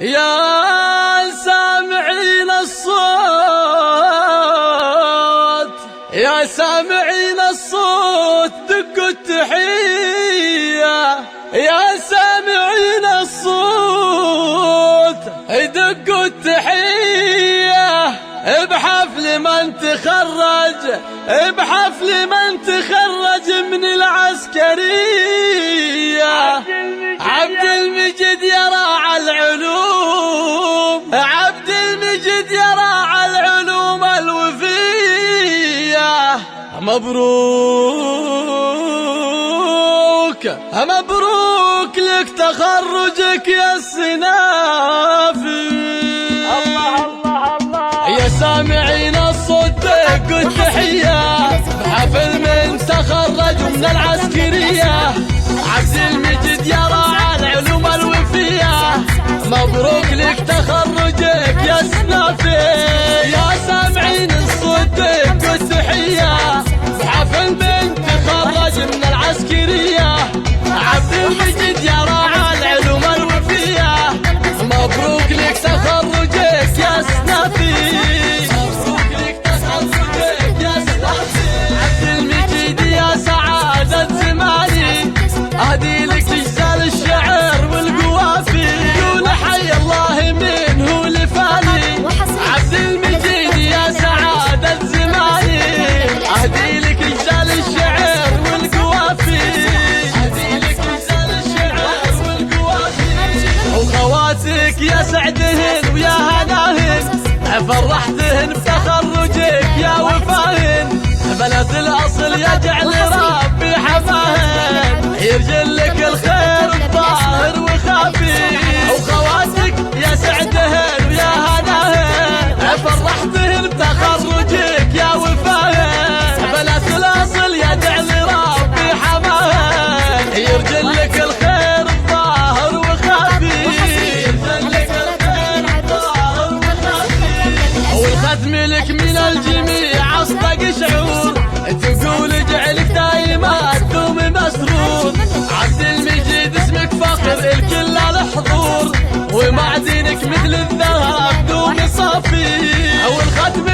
يا سامعين الصوت، يا سامعين الصوت دقوا التحية، يا سامعين الصوت دقوا التحية، بحفل من تخرج، بحفل من تخرج من العسكرية. عبد المجيد يا راعى العلوم، عبد المجيد يا راعى العلوم الوفية. مبروك مبروك لك تخرجك يا السنافي. الله الله الله يا سامعين الصوت دقوا التحية، بحفل من تخرج من العسكرية. عبد المجيد يا راعى العلوم الوفية، مبروك لك تخرجك يا سنافي. يا سامعين الصوت دقوا التحية، بحفل من تخرج من العسكرية. عبد المجيد يا راعى العلوم الوفية، مبروك لك تخرجك يا سنافي. مبروك لك تخرجك يا سنافي. عبد المجيد يا سعادة زماني، أهدي لك أجزال الشعر والقوافي. قول حي الله من هو لفاني. عبد المجيد يا سعادة زماني، أهدي لك أجزال الشعر والقوافي. أهدي لك أجزال الشعر والقوافي. وخواتك يا سعدهن ويا هناهن، فرحتهن بتخرجك يا وفاهن. بنات الأصل يجعل ربي حماهن، يرجل لك الخير الظاهر وخافي. وخواتك يا سعدهن ويا هناهن، فرحتهن بتخرجك يا وفاهن. بنات الأصل يجعل ربي حماهن، يرجل لك الخير الظاهر وخافي. يرجل لك الخير الظاهر وخافي. والختم لك من الجميع أصدق شعور، تقول اجعلك دايما تدوم مسرور. عبد المجيد اسمك فخر الكل الحضور، ومعدنك مثل الذهب دوم صافي. والختم